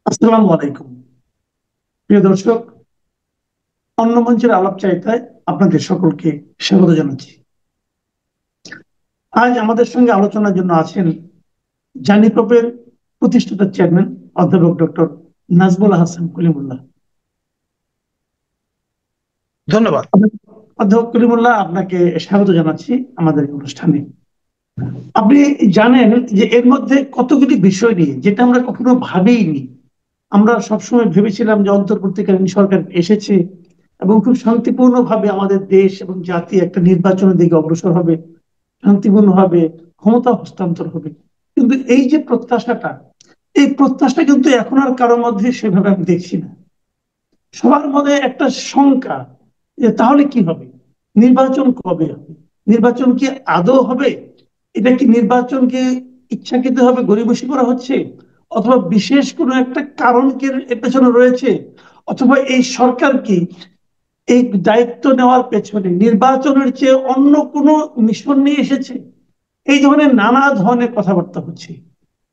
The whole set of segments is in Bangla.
আসসালামু আলাইকুম। প্রিয় দর্শক, অন্য মঞ্চের আলাপচারিতায় আপনাদের সকলকে স্বাগত জানাচ্ছি। আজ আমাদের সঙ্গে আলোচনার জন্য আছেন জানিকপের প্রতিষ্ঠাতা চেয়ারম্যান অধ্যাপক ডক্টর নাজমুল হাসান কলিমুল্লাহ। ধন্যবাদ। অধ্যাপক কলিমুল্লাহ, আপনাকে স্বাগত জানাচ্ছি আমাদের এই অনুষ্ঠানে। আপনি জানেন যে এর মধ্যে কতগুলি বিষয় নিয়ে যেটা আমরা কখনো ভাবিনি। আমরা সবসময় ভেবেছিলাম যে অন্তর্বর্তীকালীন সরকার এসেছে এবং খুব শান্তিপূর্ণভাবে আমাদের দেশ এবং জাতি একটা নির্বাচনের দিকে অগ্রসর হবে, শান্তিপূর্ণভাবে ক্ষমতা হস্তান্তর হবে। কিন্তু এই যে প্রত্যাশাটা, এই প্রত্যাশা কিন্তু এখন আর কারোর মধ্যে সেভাবে আমি দেখছি না। সবার মধ্যে একটা শঙ্কা যে তাহলে কি হবে, নির্বাচন কবে হবে, নির্বাচন কি আদৌ হবে, এটা কি নির্বাচনকে ইচ্ছাকৃত ভাবে গড়িমসি করা হচ্ছে, অথবা বিশেষ কোনো একটা কারণ কি এর পেছনে রয়েছে, অথবা এই সরকার কি এই দায়িত্ব নেওয়ার পেছনে নির্বাচনের চেয়ে অন্য কোনো মিশন নিয়ে এসেছে। এই ধরনের নানা ধরনের কথাবার্তা হচ্ছে।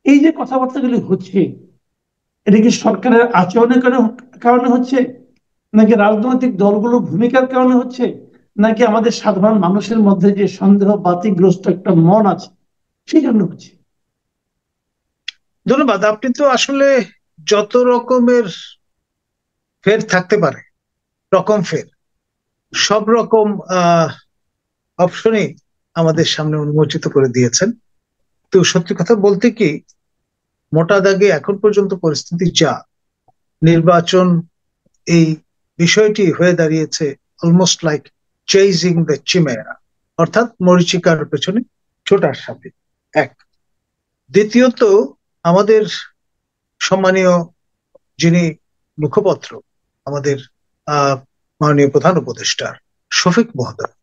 এই যে কথাবার্তাগুলি হচ্ছে, এটা কি সরকারের আচরণের কারণে হচ্ছে, নাকি রাজনৈতিক দলগুলোর ভূমিকার কারণে হচ্ছে, নাকি আমাদের সাধারণ মানুষের মধ্যে যে সন্দেহ বাতিগ্রস্ত একটা মন আছে সেই জন্য হচ্ছে? ধন্যবাদ। আপনি তো আসলে যত রকমের ফের থাকতে পারে, রকম ফের, সব রকম অপশনই আমাদের সামনে উন্মোচিত করে দিয়েছেন। তো সত্যি কথা বলতে কি, মোটা দাগে এখন পর্যন্ত পরিস্থিতি যা, নির্বাচন এই বিষয়টি হয়ে দাঁড়িয়েছে অলমোস্ট লাইক চেজিং দ্য চিমেরা, অর্থাৎ মরীচিকার পেছনে ছোটার সাথে এক। দ্বিতীয়ত, আমাদের সম্মানীয় যিনি মুখপত্র, আমাদের মাননীয় প্রধান উপদেষ্টা শফিক মহোদয়,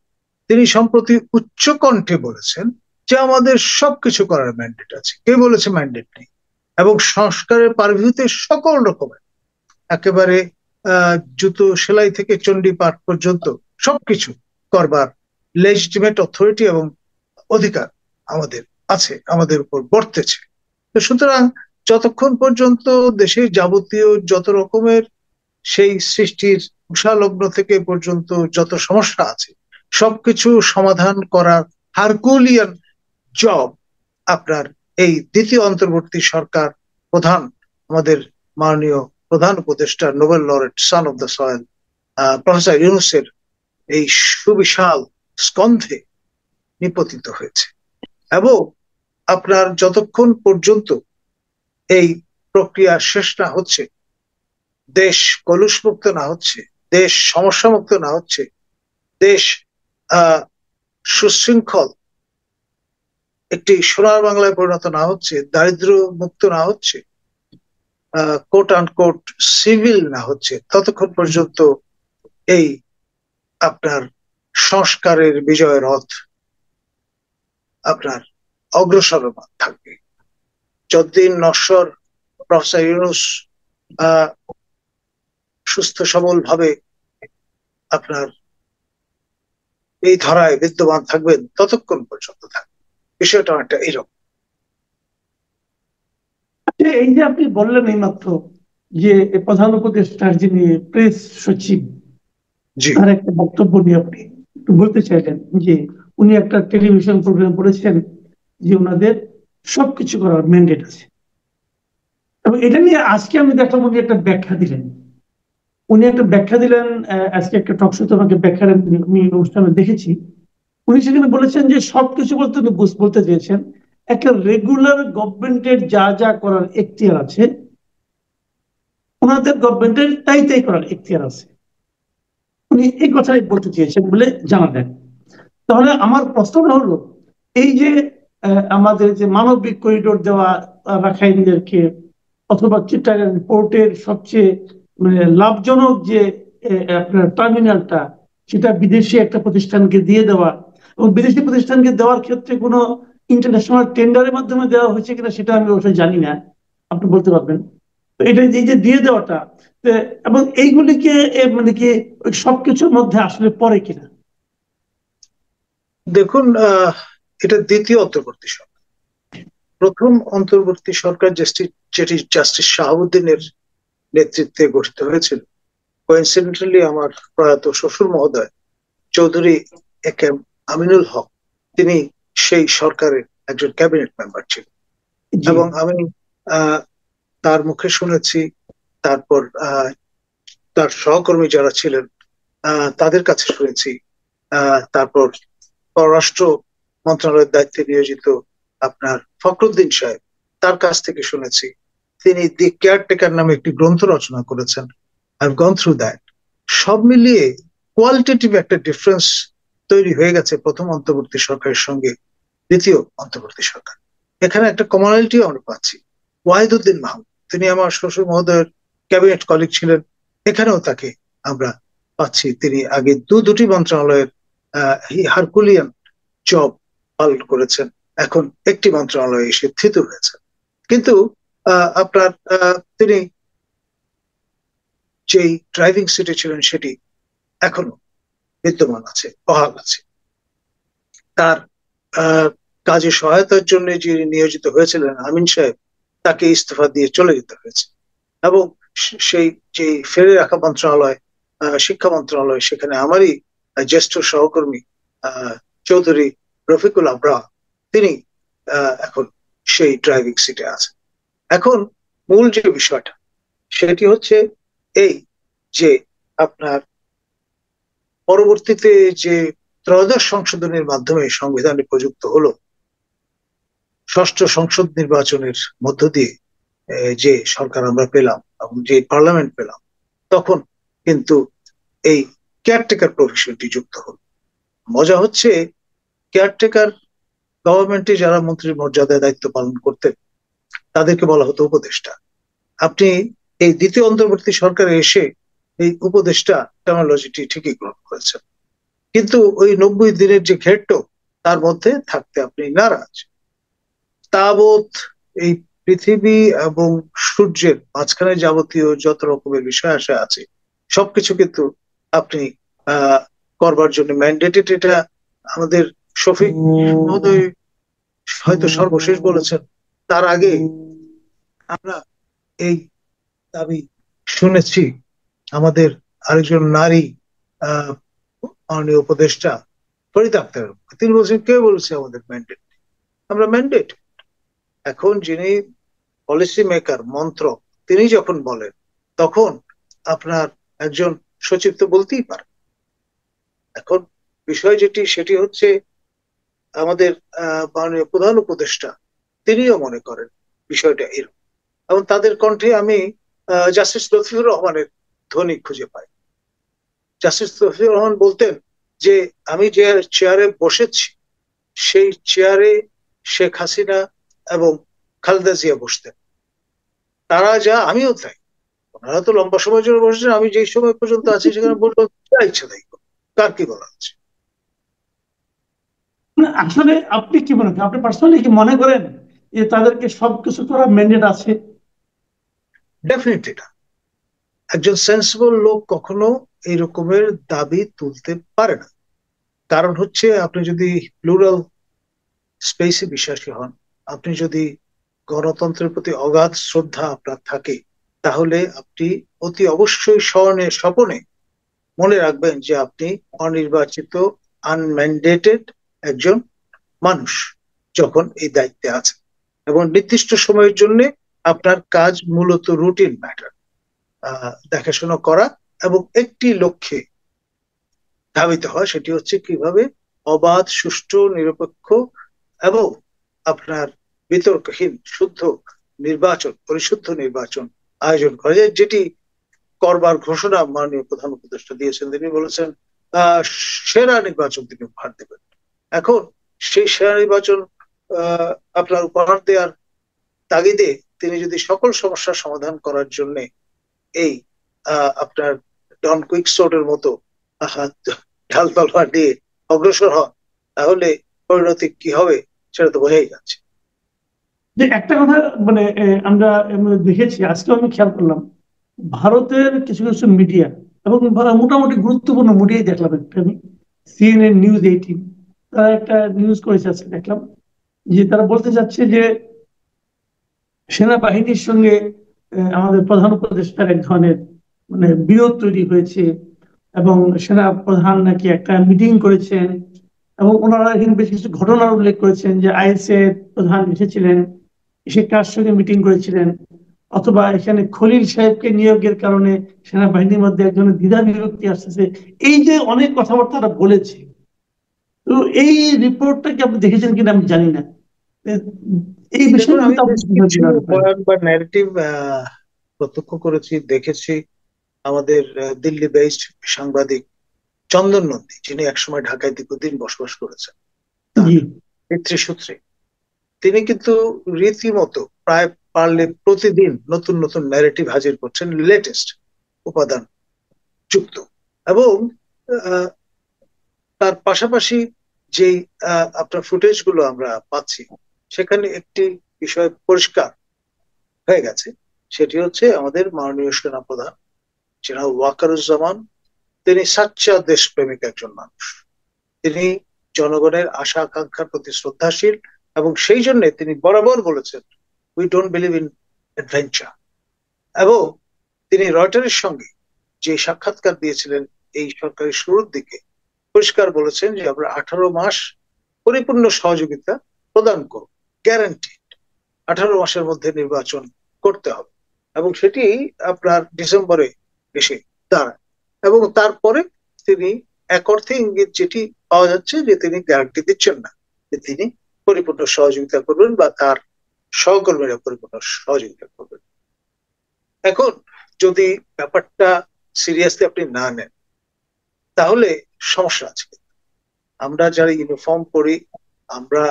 তিনি সম্প্রতি উচ্চ কণ্ঠে বলেছেন যে আমাদের সবকিছু করার ম্যান্ডেট আছে। কে বলেছে ম্যান্ডেট নেই? এবং সংস্কারের পারভিউতে সকল রকমের, একেবারে জুতো সেলাই থেকে চণ্ডী পাঠ পর্যন্ত সবকিছু করবার লেজিটিমেট অথরিটি এবং অধিকার আমাদের আছে, আমাদের উপর বর্তেছে। তো সুতরাং যতক্ষণ পর্যন্ত দেশের যাবতীয় যত রকমের সেই সৃষ্টির উষালগ্ন থেকে পর্যন্ত যত সমস্যা আছে, সবকিছু সমাধান করার হারকুলিয়ান জব আপনার এই দ্বিতীয় অন্তর্বর্তী সরকার প্রধান, আমাদের মাননীয় প্রধান উপদেষ্টা Nobel laureate son of the soil professor ইউনূসের এই সুবিশাল স্কন্ধে নিপতিত হয়েছে। এবং আপনার যতক্ষণ পর্যন্ত এই প্রক্রিয়া শেষ না হচ্ছে, দেশ কলুষমুক্ত না হচ্ছে, দেশ সমস্যামুক্ত না হচ্ছে, দেশ আহ সুশৃঙ্খল একটি সোনার বাংলায় পরিণত না হচ্ছে, দারিদ্র মুক্ত না হচ্ছে, কোট আনকোট সিভিল না হচ্ছে, ততক্ষণ পর্যন্ত এই আপনার সংস্কারের বিজয় রথ আপনার অগ্রসরমান থাকবে। যতদিন নশ্বর প্রফেসর ইউনূস আহ সুস্থ সবল ভাবে আপনার এই ধরায় বিদ্যমান থাকবেন, ততক্ষণ পর্যন্ত থাকবে। বিষয়টা একটা এইরকম। আচ্ছা, এই যে আপনি বললেন এইমাত্র যে প্রধান উপদেষ্টার যিনি প্রেস সচিব, জি। তার একটা বক্তব্য নিয়ে আপনি একটু বলতে চাইলেন যে উনি একটা টেলিভিশন প্রোগ্রাম করেছেন যে ওনাদের সবকিছু করার ম্যান্ডেট আছে। এবং এটা নিয়ে আজকে আমি দেখলাম উনি একটা ব্যাখ্যা দিলেন। আজকে একটা টক শোতে আমাকে ব্যাখ্যা আমি অনুষ্ঠানে দেখেছি। উনি সেখানে বলেছেন যে সবকিছু বলতে উনি বলতে চেয়েছেন একটা রেগুলার গভর্নমেন্টের যা যা করার এখতিয়ার আছে, ওনাদের গভর্নমেন্টের তাই তাই করার এখতিয়ার আছে। উনি এই কথাই বলতে চেয়েছেন বলে জানালেন। তাহলে আমার প্রশ্নটা হলো, এই যে আমাদের যে মানবিক করিডোর দেওয়া রাখাইনদেরকে, অথবা চিটাগাং পোর্টের সবচেয়ে মানে লাভজনক যে আপনার টার্মিনালটা, সেটা বিদেশি একটা প্রতিষ্ঠানকে দিয়ে দেওয়া, এবং বিদেশি প্রতিষ্ঠানকে দেওয়ার ক্ষেত্রে কোনো ইন্টারন্যাশনাল টেন্ডারের মাধ্যমে দেওয়া হয়েছে কিনা সেটা আমি অবশ্যই জানি না, আপনি বলতে পারবেন। তো এটা এই যে দিয়ে দেওয়াটা, এবং এইগুলিকে মানে কি ওই সবকিছুর মধ্যে আসলে পড়ে কিনা? দেখুন, এটা দ্বিতীয় অন্তর্বর্তী সরকার। প্রথম অন্তর্বর্তী সরকার যেটি জাস্টিস শাহাবুদ্দিনের নেতৃত্বে গঠিত হয়েছিল, কোইন্সিডেন্টালি আমার প্রয়াত শ্বশুর মহোদয় চৌধুরী এ কে এম আমিনুল হক, তিনি সেই সরকারের একজন ক্যাবিনেট মেম্বার ছিলেন। জি এবং আমি তার মুখে শুনেছি, তারপর তার সহকর্মী যারা ছিলেন তাদের কাছে শুনেছি, তারপর পররাষ্ট্র মন্ত্রণালয়ের দায়িত্বে নিয়োজিত আপনার ফখরুদ্দিন সাহেব, তার কাছ থেকে শুনেছি। তিনি দি কেয়ারটেকার নামে একটি গ্রন্থ রচনা করেছেন। I have gone through that. সব মিলিয়ে কোয়ালিটেটিভ একটা ডিফারেন্স তৈরি হয়ে গেছে প্রথম অন্তর্বর্তী সরকারের সঙ্গে দ্বিতীয় অন্তর্বর্তী সরকার। এখানে একটা কমনলিটি আমরা পাচ্ছি। ওয়াহিদুদ্দিন মাহমুদ, তিনি আমার শ্বশুর মহোদয়ের ক্যাবিনেট কলিগ ছিলেন, এখানেও তাকে আমরা পাচ্ছি। তিনি আগে দুটি মন্ত্রণালয়ের হারকুলিয়ান জব পালন করেছেন, এখন একটি মন্ত্রণালয়ে এসে স্থিত হয়েছে। কিন্তু আপনার তিনি যেই ড্রাইভিং সিটে ছিলেন সেটি এখনো বিদ্যমান আছে, বহাল আছে। তার কাজে সহায়তার জন্য যিনি নিয়োজিত হয়েছিলেন আমিন সাহেব, তাকে ইস্তফা দিয়ে চলে যেতে হয়েছে। এবং সেই যে ফেলে রাখা মন্ত্রণালয়, শিক্ষা মন্ত্রণালয়, সেখানে আমারই জ্যেষ্ঠ সহকর্মী চৌধুরী রফিকুল আবরাহ, তিনি এখন সেই ড্রাইভিং সিটে আছেন। এখন মূল যে বিষয়টা সেটি হচ্ছে এই যে আপনার পরবর্তীতে যে ত্রয়োদশ সংশোধনের মাধ্যমে সংবিধানে প্রযুক্ত হলো, ষষ্ঠ সংসদ নির্বাচনের মধ্য দিয়ে যে সরকার আমরা পেলাম এবং যে পার্লামেন্ট পেলাম, তখন কিন্তু এই কেয়ারটেকার প্রফেশনটি যুক্ত হলো। মজা হচ্ছে, কেয়ারটেকার গভর্নমেন্টে যারা মন্ত্রীর মর্যাদায় দায়িত্ব পালন করতেন তাদেরকে বলা হতো উপদেষ্টা। আপনি এই দ্বিতীয় অন্তর্বর্তী সরকারে এসে এই উপদেষ্টা টেকনোলজিটি ঠিকই গ্রহণ করেছেন, কিন্তু ওই 90 দিনের যে ঘেটটো, তার মধ্যে থাকতে আপনি নারাজ। তাবৎ এই পৃথিবী এবং সূর্যের মাঝখানে যাবতীয় যত রকমের বিষয় আসা আছে সবকিছু কিন্তু আপনি করবার জন্য ম্যান্ডেটেড। এটা আমাদের শফিক মহোদয় হয়তো সর্বশেষ বলেছেন। তার আগে আমরা এই দাবি শুনেছি আমাদের আরেকজন নারী মাননীয় উপদেষ্টা ফরিদ আক্তার, তিনি বলছেন কে বলছে আমাদের ম্যান্ডেট, আমরা ম্যান্ডেট। এখন যিনি পলিসি মেকার, মন্ত্রক, তিনি যখন বলেন তখন আপনার একজন সচিব তো বলতেই পারে। এখন বিষয় যেটি সেটি হচ্ছে আমাদের মাননীয় প্রধান উপদেষ্টা তিনিও মনে করেন বিষয়টা এরকম, এবং তাদের কণ্ঠে আমি জাস্টিস লতিফুর রহমানের ধ্বনি খুঁজে পাই। জাস্টিস লতিফুর রহমান বলতেন যে আমি যে চেয়ারে বসেছি সেই চেয়ারে শেখ হাসিনা এবং খালেদা জিয়া বসতেন, তারা যা আমিও তাই। ওনারা তো লম্বা সময়ের জন্য বসেছেন, আমি যেই সময় পর্যন্ত আছি সেখানে বলবো যা ইচ্ছা তাই, কার কি বলা আছে। আসলে আপনি কি মনে করেন, আপনি পার্সোনালি কি মনে করেন যে তাদেরকে সবকিছু করার ম্যান্ডেট আছে? ডেফিনেটলি না। একজন সেন্সিবল লোক কখনো এই রকমের দাবি তুলতে পারে না। কারণ হচ্ছে আপনি যদি প্লুরাল স্পেসে বিশ্বাসী হন, আপনি যদি গণতন্ত্রের প্রতি অগাধ শ্রদ্ধা আপনার থাকে, তাহলে আপনি অতি অবশ্যই স্বপনে মনে রাখবেন যে আপনি অনির্বাচিত, আনম্যান্ডেটেড একজন মানুষ যখন এই দায়িত্বে আছে, এবং নির্দিষ্ট সময়ের জন্য আপনার কাজ মূলত রুটিন ম্যাটার, দেখাশোনা করা এবং একটি লক্ষ্যে ধাবিত হয়, সেটি হচ্ছে কিভাবে অবাধ, সুষ্ঠু, নিরপেক্ষ এবং আপনার বিতর্কহীন শুদ্ধ নির্বাচন, পরিশুদ্ধ নির্বাচন আয়োজন করা যায়, যেটি করবার ঘোষণা মাননীয় প্রধান উপদেষ্টা দিয়েছেন। তিনি বলেছেন সেরা নির্বাচন তিনি উপহার দেবেন। এখন সেই সেরা নির্বাচন আপনার উপহার দেওয়ার তাগিদে তিনি যদি সকল সমস্যার সমাধান করার জন্য এই আপনার ডন কুইকসোর্টের মতো ঢাল তলোয়ার দিয়ে অগ্রসর হন, তাহলে পরিণতি কি হবে সেটা তো বোঝাই যাচ্ছে। যে একটা কথা মানে আমরা দেখেছি, আজকে আমি খেয়াল করলাম ভারতের কিছু কিছু মিডিয়া এবং মোটামুটি গুরুত্বপূর্ণ মিডিয়াই দেখলাম, একটা সিএনএন, নিউজ 18, তারা একটা নিউজ করেছে আজকে দেখলাম, যে তারা বলতে চাচ্ছে যে সেনাবাহিনীর সঙ্গে আমাদের প্রধান উপদেষ্টার এক ধরনের মানে বিরোধ তৈরি হয়েছে, এবং সেনা প্রধান নাকি একটা মিটিং করেছেন, এবং ওনারা এখানে বেশ কিছু ঘটনার উল্লেখ করেছেন যে আইএসএ প্রধান এসেছিলেন, এসে কার সঙ্গে মিটিং করেছিলেন, অথবা এখানে খলিল সাহেবকে নিয়োগের কারণে সেনাবাহিনীর মধ্যে এক ধরনের দ্বিধা বিভক্তি আসতেছে। এই যে অনেক কথাবার্তা তারা বলেছে, তো এই রিপোর্টটা কি আপনি দেখেছেন কিনা আমি জানি না। এই দেখুন, বিষয়গুলো আমি তো আপনি বেশ কিভাবে কিছু বিবরণ করেন? বয়ান বা ন্যারেটিভ প্রত্যক্ষ করেছি, দেখেছি। আমাদের দিল্লি বেসড সাংবাদিক চন্দন নন্দী, যিনি একসময় ঢাকায় দীর্ঘদিন বসবাস করেছেন, তার জি। পিতৃসূত্রে, তিনি কিন্তু রীতিমতো প্রায় পারলে প্রতিদিন নতুন নতুন ন্যারেটিভ হাজির করছেন, লেটেস্ট উপাদান যুক্ত। এবং আহ, তার পাশাপাশি যেই আপনার ফুটেজ গুলো আমরা পাচ্ছি, সেখানে একটি বিষয় পরিষ্কার হয়ে গেছে। সেটি হচ্ছে আমাদের মাননীয় সেনাপ্রধান জেনারেল ওয়াকারুজ্জামান, তিনি সাচ্চা দেশপ্রেমিক একজন মানুষ। তিনি জনগণের আশা আকাঙ্ক্ষার প্রতি শ্রদ্ধাশীল, এবং সেই জন্য তিনি বরাবর বলেছেন, we don't believe in adventure. এবং তিনি রয়টারের সঙ্গে যে সাক্ষাৎকার দিয়েছিলেন এই সরকারের শুরুর দিকে, পরিষ্কার বলেছেন যে আমরা 18 মাস পরিপূর্ণ সহযোগিতা প্রদান করব, গ্যারান্টি। 18 মাসের মধ্যে নির্বাচন করতে হবে, এবং সেটি আপনার ডিসেম্বরে এসে দাঁড়ায়। এবং তারপরে তিনি এক অর্থে ইঙ্গিত যেটি পাওয়া যাচ্ছে, যে তিনি গ্যারান্টি দিচ্ছেন না যে তিনি পরিপূর্ণ সহযোগিতা করবেন বা তার সহকর্মীরা পরিপূর্ণ সহযোগিতা করবেন। এখন যদি ব্যাপারটা সিরিয়াসলি আপনি না নেন, তাহলে সমস্যা আছে। আমরা যারা ইউনিফর্ম পরি, আমরা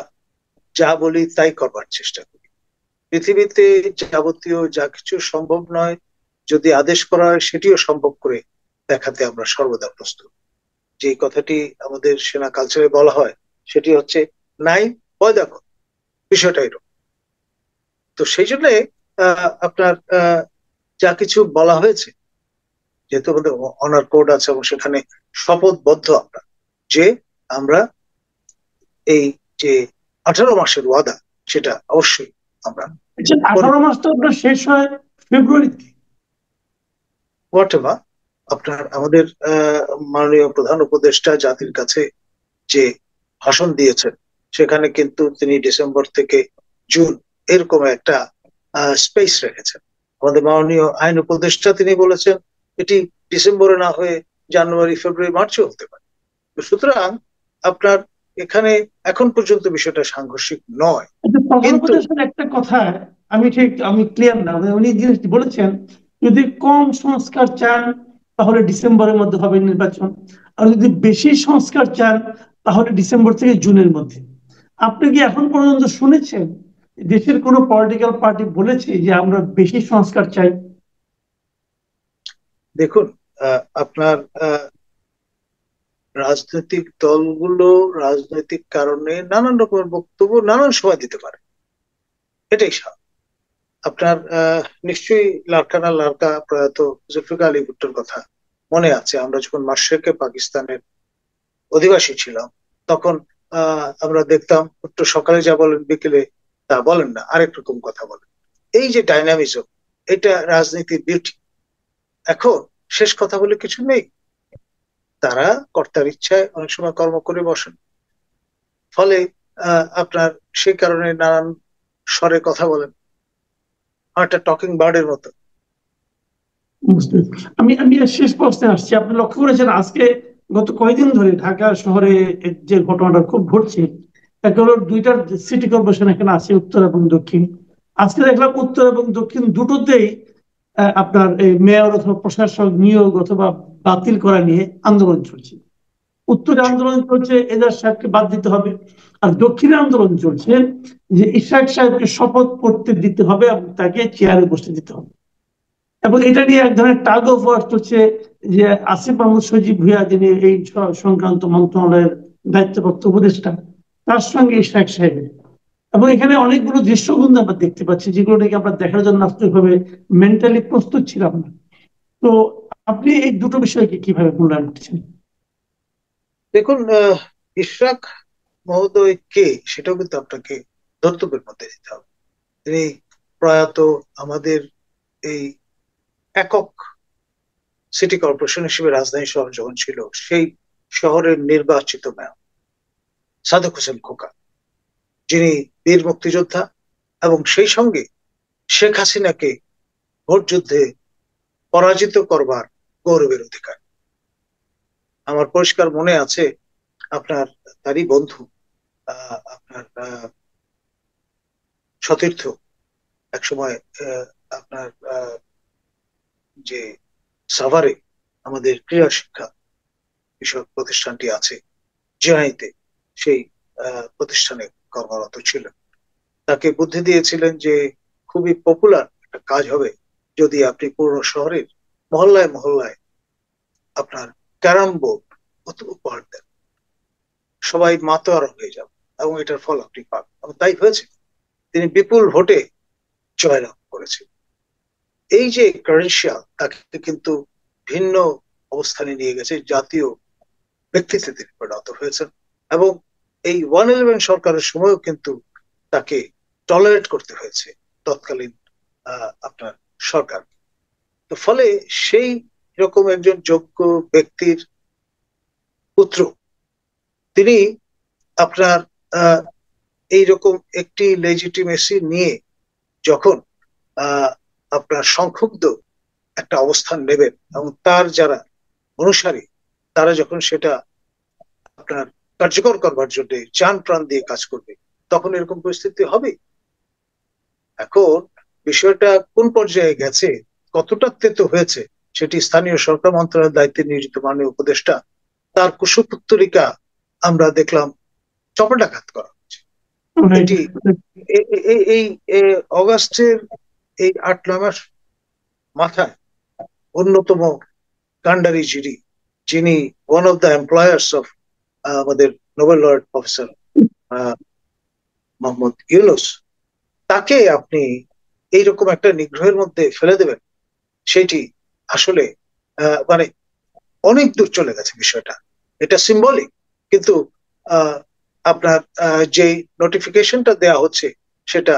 যা বলি তাই করবার চেষ্টা করি। পৃথিবীতে যাবতীয় যা কিছু সম্ভব নয়, যদি আদেশ করা হয় সেটিও সম্ভব করে দেখাতে আমরা সর্বদা প্রস্তুত। যে কথাটি আমাদের সেনা কালচারে বলা হয়, সেটি হচ্ছে নাই পয়দা কর, বিষয়টা এরকম। তো সেই জন্য আপনার যা কিছু বলা হয়েছে, যেহেতু আমাদের অনার কোড আছে এবং সেখানে শপথবদ্ধ আমরা, যে আমরা এই যে 18 মাসের ওয়াদা, সেটা অবশ্যই আমরা আচ্ছা, 18 মাস তো আপনার শেষ হয় ফেব্রুয়ারিতে। হোয়াট এভার আপনার আমাদের মাননীয় প্রধান উপদেষ্টা জাতির কাছে যে ভাষণ দিয়েছেন, সেখানে কিন্তু তিনি ডিসেম্বর থেকে জুন এরকম একটা স্পেস রেখেছেন। আমাদের মাননীয় আইন উপদেষ্টা তিনি বলেছেন এটি ডিসেম্বরে না হয়ে জানুয়ারি, ফেব্রুয়ারি, মার্চও হতে পারে। সুতরাং আপনার এখানে এখন পর্যন্ত বিষয়টা সাংঘর্ষিক নয়। কিন্তু প্রধান কিন্তু উপদেষ্টার একটা কথা আমি ক্লিয়ার না, মানে উনি জিনিসটি বলেছেন, যদি কম সংস্কার চান তাহলে ডিসেম্বরের মধ্যে হবে নির্বাচন, আর যদি বেশি সংস্কার চান তাহলে ডিসেম্বর থেকে জুনের মধ্যে। আপনি কি এখন পর্যন্ত শুনেছেন দেশের কোনো পলিটিক্যাল পার্টি বলেছে যে আমরা বেশি সংস্কার চাই? দেখুন, আপনার রাজনৈতিক দলগুলো রাজনৈতিক কারণে নানান রকমের বক্তব্য নানান সময় দিতে পারে, এটাই স্বাভাবিক। আপনার নিশ্চয়ই লারকানা লারকা প্রয়াত জুলফিকার আলী ভুট্টোর কথা মনে আছে। আমরা যখন মাশরেকে পাকিস্তানের অধিবাসী ছিলাম, তখন আমরা দেখতাম ভুট্টো সকালে যা বলেন বিকেলে তা বলেন না, আরেক রকম কথা বলেন। এই যে ডাইনামিজম, এটা রাজনীতির বিউটি। এখন শেষ কথা বলে কিছু নেই, তারা কর্তার ইচ্ছায় অনেক সময় কর্ম করে বসেন। ফলে আপনার সেই কারণে নানান স্বরে কথা বলেন, একটা টকিং বার্ডের মতো। বুঝতে পেরেছি। আমি এর শেষ প্রশ্নে আসছি। আপনি লক্ষ্য করেছেন আজকে গত কয়েকদিন ধরে ঢাকা শহরে যে ঘটনাটা খুব ঘটছে, একটা হলো দুইটা সিটি কর্পোরেশন এখানে আছে, উত্তর এবং দক্ষিণ। আজকে দেখলাম উত্তর এবং দক্ষিণ দুটোতেই আপনার এই মেয়র অথবা প্রশাসক নিয়োগ অথবা বাতিল করা নিয়ে আন্দোলন চলছে। উত্তরে আন্দোলন চলছে এজাজ সাহেবকে বাদ দিতে হবে, আর দক্ষিণে আন্দোলন চলছে যে ইশরাক সাহেবকে শপথ করতে দিতে হবে এবং তাকে চেয়ারে বসতে দিতে হবে। এবং এটা নিয়ে এক ধরনের টাগ অফ ওয়ার চলছে, যে আসিফ মাহমুদ সজীব ভুঁইয়া, যিনি এই সংক্রান্ত মন্ত্রণালয়ের দায়িত্বপ্রাপ্ত উপদেষ্টা, তার সঙ্গে ইশরাক সাহেবের। এবং এখানে অনেকগুলো দৃশ্যগুলো আমরা দেখতে পাচ্ছি যেগুলো নাকি আমরা দেখার জন্য আন্তরিকভাবে মেন্টালি প্রস্তুত ছিলাম না। তো আপনি এই দুটো বিষয়কে কিভাবে মূল্যায়ন করছেন? দেখুন, ইশরাক মহোদয় কে, সেটাও কিন্তু আপনাকে ধর্তব্যের মধ্যে দিতে হবে। তিনি প্রয়াত আমাদের এই একক সিটি কর্পোরেশন হিসেবে রাজধানী শহর যখন ছিল, সেই শহরের নির্বাচিত মেয়র সাদেক হোসেন খোকা, যিনি বীর মুক্তিযোদ্ধা এবং সেই সঙ্গে শেখ হাসিনাকে ভোট যুদ্ধে পরাজিত করবার গৌরবের অধিকার। আমার পরিষ্কার মনে আছে, আপনার তারই বন্ধু আপনার সতীর্থ একসময় আপনার যে সাভারে আমাদের ক্রীড়া শিক্ষা বিষয়ক প্রতিষ্ঠানটি আছে জিআইতে, সেই প্রতিষ্ঠানে কর্মরত ছিলেন। তাকে বুদ্ধি দিয়েছিলেন যে খুবই পপুলার একটা কাজ হবে যদি আপনি পুরো শহরের মহল্লায় মহল্লায় আপনার ক্যারাম বোর্ড উপহার দেন, সবাই মাতোয়ারা হয়ে যাবে এবং এটার ফল আপনি পাবেন। এবং তাই হয়েছে, তিনি বিপুল ভোটে জয়লাভ করেছেন। এই যে ক্রেডেনশিয়াল তাকে কিন্তু ভিন্ন অবস্থানে নিয়ে গেছে, জাতীয় ব্যক্তিত্বে তিনি পরিণত হয়েছেন। এবং এই 111 সরকারের সময়ও কিন্তু তাকে টলারেট করতে হয়েছে তৎকালীন আপনার সরকার। তো ফলে সেই রকম একজন যোগ্য ব্যক্তির পুত্র তিনি আপনার এইরকম একটি লেজিটিমেসি নিয়ে যখন আপনার সংক্ষুব্ধ একটা অবস্থান নেবেন এবং তার যারা অনুসারী তারা যখন সেটা আপনার কার্যকর করবার জন্য জান প্রাণ দিয়ে কাজ করবে, তখন এরকম পরিস্থিতি হবে। এখন বিষয়টা কোন পর্যায়ে গেছে, কতটা তেতো হয়েছে, সেটি স্থানীয় সরকার মন্ত্রণালয়ের দায়িত্বে নিয়োজিত মাননীয় উপদেষ্টা তার কুশপুত্তলিকা আমরা দেখলাম চপাটাঘাত করা হচ্ছে। এটি এই অগাস্টের এই 8-9 মাস মাথায় অন্যতম কান্ডারি জিডি, যিনি one of the employers of আমাদের Nobel laureate professor Mohammad Yunus, তাকে আপনি এইরকম একটা নিগ্রহের মধ্যে ফেলে দেবেন, সেটি আসলে মানে অনেক দূর চলে গেছে বিষয়টা। এটা সিম্বলিক, কিন্তু আপনার যে নোটিফিকেশনটা দেয়া হচ্ছে সেটা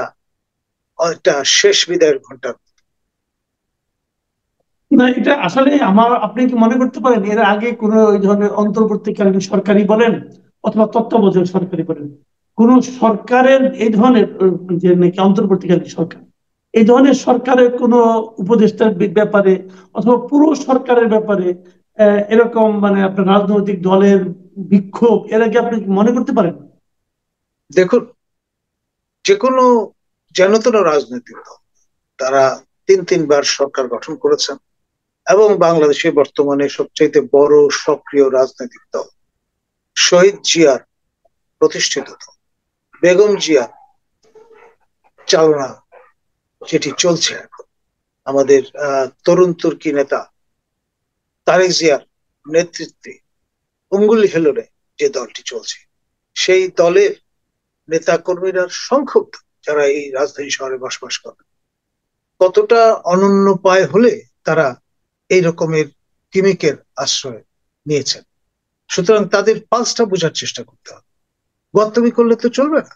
একটা শেষ বিদায়ের ঘন্টা। না, এটা আসলে আপনি কি মনে করতে পারেন এর আগে কোন ওই ধরনের অন্তর্বর্তীকালীন সরকারি বলেন অথবা তত্ত্বাবধায়ক সরকারি বলেন, কোন সরকারের এই ধরনের যে নাকি অন্তর্বর্তীকালীন সরকার, এই ধরনের সরকারের কোন উপদেষ্টার ব্যাপারে অথবা পুরো সরকারের ব্যাপারে এরকম মানে আপনার রাজনৈতিক দলের বিক্ষোভ এর আগে আপনি মনে করতে পারেন? দেখুন, যে কোনো যেনতেন রাজনৈতিক দল তারা 3-3 বার সরকার গঠন করেছেন এবং বাংলাদেশে বর্তমানে সবচেয়ে বড় সক্রিয় রাজনৈতিক দল শহীদ জিয়ার প্রতিষ্ঠিত দল বেগম জিয়ার চালনা যেটি চলছে এখন, আমাদের তরুণ তুর্কি নেতা তারেক জিয়ার নেতৃত্বে অঙ্গুলি হেলনে যে দলটি চলছে, সেই দলের নেতা কর্মীরা সংক্ষুব্ধ, যারা এই রাজধানী শহরে বসবাস করে। কতটা অনন্য পায় হলে তারা এই রকমের কিমিকের আশ্রয় নিয়েছেন। সুতরাং তাদের পালসটা বোঝার চেষ্টা করতে হবে। গর্তমি করলে তো চলবে না।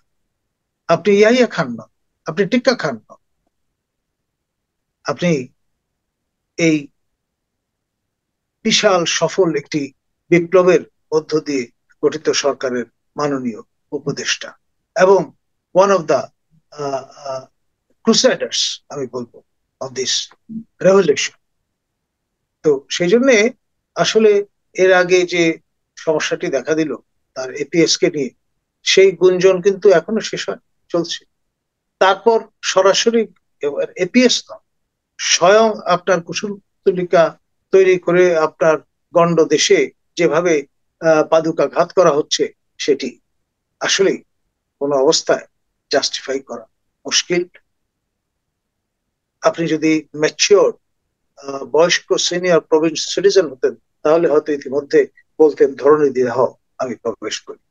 আপনি ইয়াহিয়া খান না, আপনি টিক্কা খান না, আপনি এই বিশাল সফল একটি বিপ্লবের মধ্য দিয়ে গঠিত সরকারের মাননীয় উপদেষ্টা এবং ওয়ান অফ দ্য ক্রুসেডার্স আমি বলবো অফ দিস রেভলিউশন। তো সেই জন্যে আসলে এর আগে যে সমস্যাটি দেখা দিল তার এপিএস কে নিয়ে, সেই গুঞ্জন কিন্তু এখনো শেষ হয়, চলছে। তারপর সরাসরি এপিএস না, স্বয়ং আপনার কুশপুত্তলিকা তৈরি করে আপনার গণ্ড দেশে যেভাবে পাদুকা ঘাত করা হচ্ছে, সেটি আসলে কোনো অবস্থায় জাস্টিফাই করা মুশকিল। আপনি যদি ম্যাচিওর বয়স্ক সিনিয়র প্রভিন্স সিটিজেন হতেন, তাহলে হয়তো ইতিমধ্যে বলতেন ধরনী দিয়ে হও আমি প্রবেশ করি।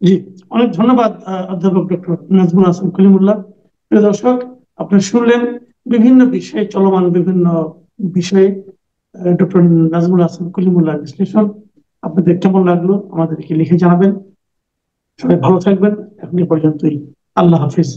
জি, অনেক ধন্যবাদ অধ্যাপক ডক্টর নাজমুল হাসান কলিমুল্লাহ। প্রিয় দর্শক, আপনি শুনলেন বিভিন্ন বিষয়ে, চলমান বিভিন্ন বিষয়ে ডক্টর নাজমুল হাসান কলিমুল্লাহ বিশ্লেষণ। আপনাদের কেমন লাগলো আমাদেরকে লিখে জানাবেন। সবাই ভালো থাকবেন। এখন পর্যন্তই। আল্লাহ হাফিজ।